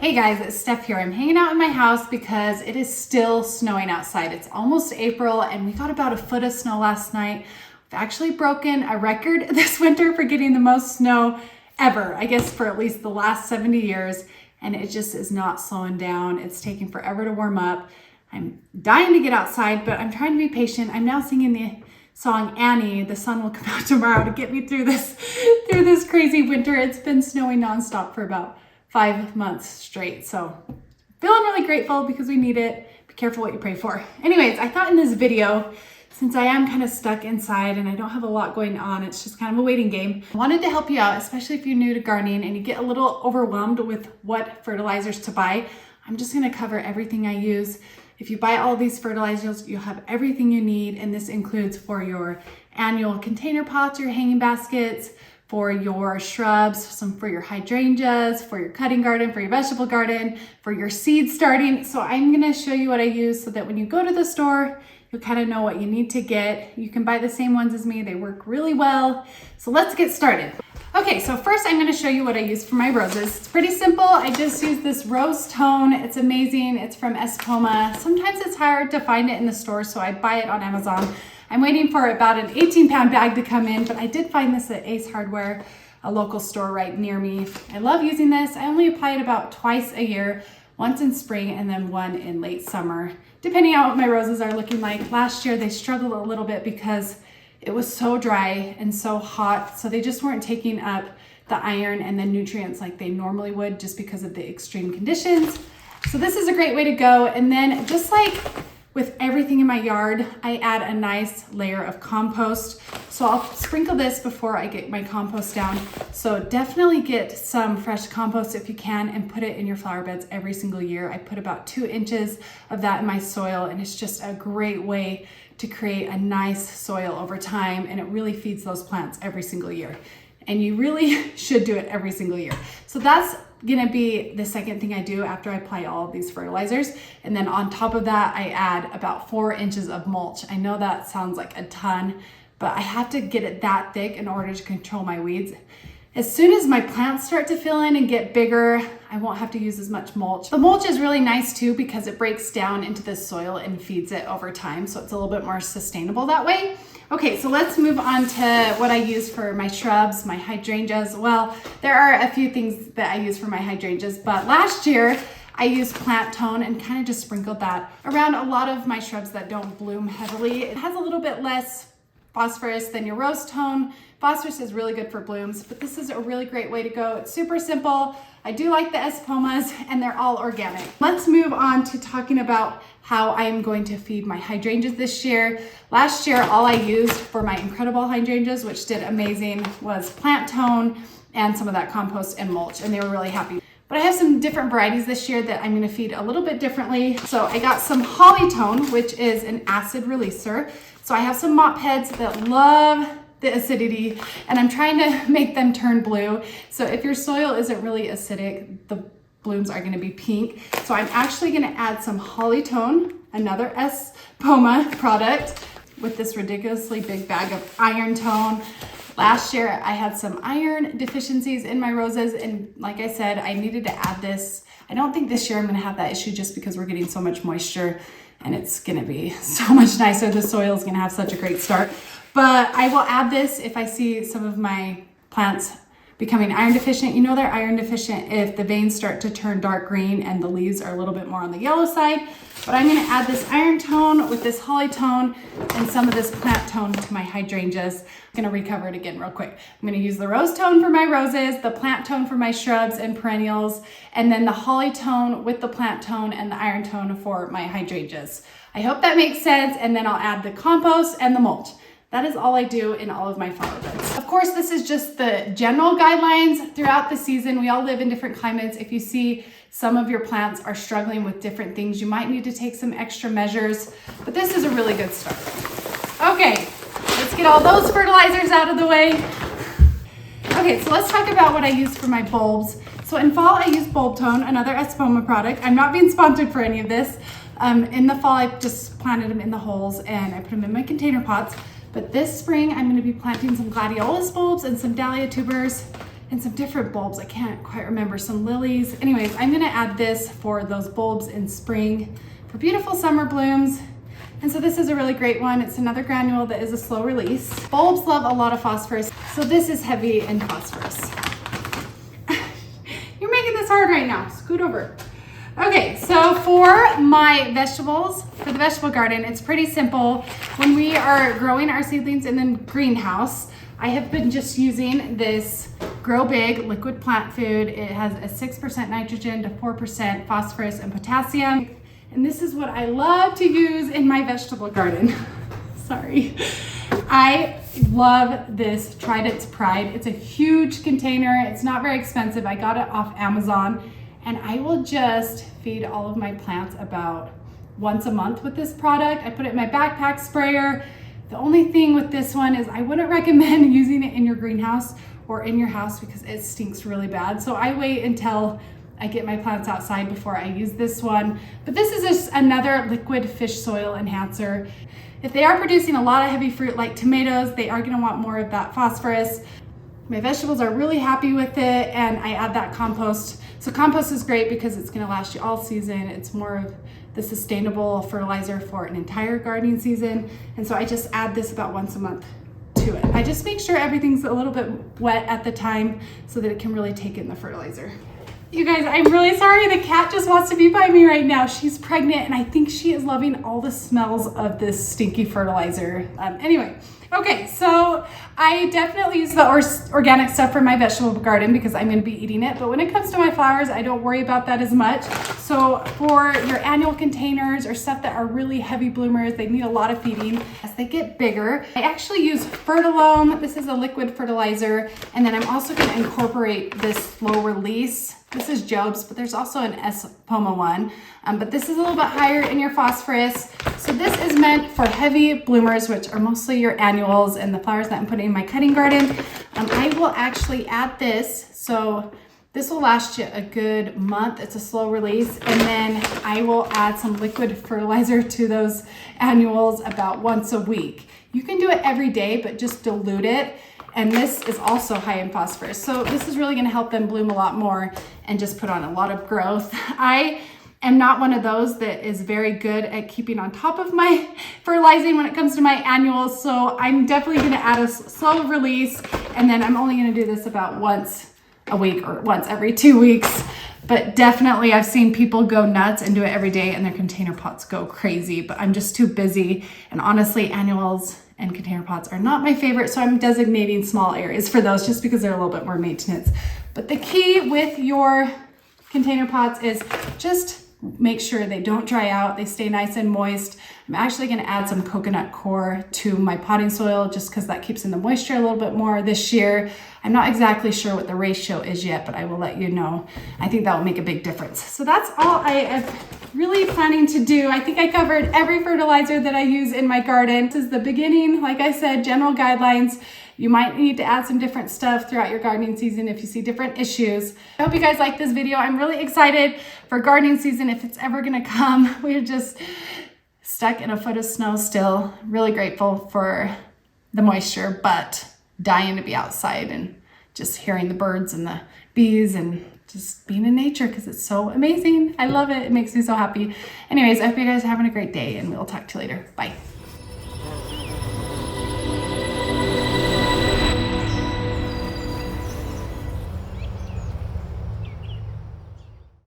Hey guys, it's Steph here. I'm hanging out in my house because it is still snowing outside. It's almost April and we got about a foot of snow last night. We've actually broken a record this winter for getting the most snow ever, I guess for at least the last 70 years. And it just is not slowing down. It's taking forever to warm up. I'm dying to get outside, but I'm trying to be patient. I'm now singing the song Annie, The Sun Will Come Out Tomorrow, to get me through this crazy winter. It's been snowing nonstop for about 5 months straight. So feeling really grateful because we need it. Be careful what you pray for. Anyways, I thought in this video, since I am kind of stuck inside and I don't have a lot going on, it's just kind of a waiting game. I wanted to help you out, especially if you're new to gardening and you get a little overwhelmed with what fertilizers to buy. I'm just gonna cover everything I use. If you buy all these fertilizers, you'll have everything you need, and this includes for your annual container pots, your hanging baskets, for your shrubs, some for your hydrangeas, for your cutting garden, for your vegetable garden, for your seed starting. So I'm gonna show you what I use so that when you go to the store, you'll kind of know what you need to get. You can buy the same ones as me, they work really well. So let's get started. Okay, so first I'm gonna show you what I use for my roses. It's pretty simple. I just use this rose tone. It's amazing. It's from Espoma. Sometimes it's hard to find it in the store, so I buy it on Amazon. I'm waiting for about an 18-pound bag to come in, but I did find this at Ace Hardware, a local store right near me. I love using this. I only apply it about twice a year, once in spring and then one in late summer, depending on what my roses are looking like. Last year, they struggled a little bit because it was so dry and so hot, so they just weren't taking up the iron and the nutrients like they normally would just because of the extreme conditions. So this is a great way to go. And then just like with everything in my yard, I add a nice layer of compost. So I'll sprinkle this before I get my compost down. So definitely get some fresh compost if you can and put it in your flower beds every single year. I put about 2 inches of that in my soil, and it's just a great way to create a nice soil over time, and it really feeds those plants every single year. And you really should do it every single year. So that's gonna be the second thing I do after I apply all of these fertilizers. And then on top of that, I add about 4 inches of mulch. I know that sounds like a ton, but I have to get it that thick in order to control my weeds. As soon as my plants start to fill in and get bigger, I won't have to use as much mulch. The mulch is really nice too because it breaks down into the soil and feeds it over time, so it's a little bit more sustainable that way. Okay, so let's move on to what I use for my shrubs, my hydrangeas. Well, there are a few things that I use for my hydrangeas, but last year I used plant tone and kind of just sprinkled that around a lot of my shrubs that don't bloom heavily. It has a little bit less phosphorus than your rose tone. Phosphorus is really good for blooms, but this is a really great way to go. It's super simple. I do like the Espomas and they're all organic. Let's move on to talking about how I am going to feed my hydrangeas this year. Last year, all I used for my incredible hydrangeas, which did amazing, was plant tone and some of that compost and mulch, and they were really happy. But I have some different varieties this year that I'm gonna feed a little bit differently. So I got some holly tone, which is an acid releaser. So I have some mop heads that love the acidity, and I'm trying to make them turn blue. So if your soil isn't really acidic, the blooms are gonna be pink. So I'm actually gonna add some holly tone, another Espoma product, with this ridiculously big bag of iron tone. Last year, I had some iron deficiencies in my roses, and like I said, I needed to add this. I don't think this year I'm gonna have that issue just because we're getting so much moisture and it's gonna be so much nicer. The soil is gonna have such a great start. But I will add this if I see some of my plants becoming iron deficient. You know they're iron deficient if the veins start to turn dark green and the leaves are a little bit more on the yellow side. But I'm gonna add this iron tone with this holly tone and some of this plant tone to my hydrangeas. I'm gonna recover it again real quick. I'm gonna use the rose tone for my roses, the plant tone for my shrubs and perennials, and then the holly tone with the plant tone and the iron tone for my hydrangeas. I hope that makes sense, and then I'll add the compost and the mulch. That is all I do in all of my flower beds. Of course, this is just the general guidelines throughout the season. We all live in different climates. If you see some of your plants are struggling with different things, you might need to take some extra measures, but this is a really good start. Okay, let's get all those fertilizers out of the way. Okay, so let's talk about what I use for my bulbs. So in fall, I use Bulb Tone, another Espoma product. I'm not being sponsored for any of this. In the fall, I just planted them in the holes and I put them in my container pots. But this spring, I'm gonna be planting some gladiolus bulbs and some dahlia tubers and some different bulbs. I can't quite remember, some lilies. Anyways, I'm gonna add this for those bulbs in spring for beautiful summer blooms. And so this is a really great one. It's another granule that is a slow release. Bulbs love a lot of phosphorus, so this is heavy in phosphorus. You're making this hard right now. Scoot over. Okay, so for my vegetables, for the vegetable garden, it's pretty simple. When we are growing our seedlings in the greenhouse, I have been just using this Grow Big liquid plant food. It has a 6% nitrogen to 4% phosphorus and potassium. And this is what I love to use in my vegetable garden. Sorry. I love this Trident's Pride. It's a huge container. It's not very expensive. I got it off Amazon, and I will just feed all of my plants about once a month with this product. I put it in my backpack sprayer. The only thing with this one is I wouldn't recommend using it in your greenhouse or in your house because it stinks really bad. So I wait until I get my plants outside before I use this one. But this is just another liquid fish soil enhancer. If they are producing a lot of heavy fruit like tomatoes, they are gonna want more of that phosphorus. My vegetables are really happy with it, and I add that compost. So compost is great because it's gonna last you all season. It's more of the sustainable fertilizer for an entire gardening season. And so I just add this about once a month to it. I just make sure everything's a little bit wet at the time so that it can really take in the fertilizer. You guys, I'm really sorry. The cat just wants to be by me right now. She's pregnant, and I think she is loving all the smells of this stinky fertilizer. Anyway, okay, so I definitely use the organic stuff for my vegetable garden because I'm gonna be eating it. But when it comes to my flowers, I don't worry about that as much. So for your annual containers or stuff that are really heavy bloomers, they need a lot of feeding. As they get bigger, I actually use Fertilome. This is a liquid fertilizer. And then I'm also gonna incorporate this slow release. This is Job's, but there's also an Espoma one. But this is a little bit higher in your phosphorus. So this is meant for heavy bloomers, which are mostly your annuals and the flowers that I'm putting in my cutting garden. I will actually add this. So this will last you a good month. It's a slow release. And then I will add some liquid fertilizer to those annuals about once a week. You can do it every day, but just dilute it. And this is also high in phosphorus. So this is really gonna help them bloom a lot more and just put on a lot of growth. I am not one of those that is very good at keeping on top of my fertilizing when it comes to my annuals. So I'm definitely gonna add a slow release, and then I'm only gonna do this about once a week or once every 2 weeks. But definitely I've seen people go nuts and do it every day and their container pots go crazy, but I'm just too busy. And honestly, annuals and container pots are not my favorite, so I'm designating small areas for those just because they're a little bit more maintenance. But the key with your container pots is just make sure they don't dry out, they stay nice and moist. I'm actually gonna add some coconut coir to my potting soil just because that keeps in the moisture a little bit more this year. I'm not exactly sure what the ratio is yet, but I will let you know. I think that will make a big difference. So that's all I am really planning to do. I think I covered every fertilizer that I use in my garden. This is the beginning, like I said, general guidelines. You might need to add some different stuff throughout your gardening season if you see different issues. I hope you guys like this video. I'm really excited for gardening season if it's ever gonna come. We're just stuck in a foot of snow still. Really grateful for the moisture, but dying to be outside and just hearing the birds and the bees and just being in nature because it's so amazing. I love it. It makes me so happy. Anyways, I hope you guys are having a great day, and we'll talk to you later. Bye.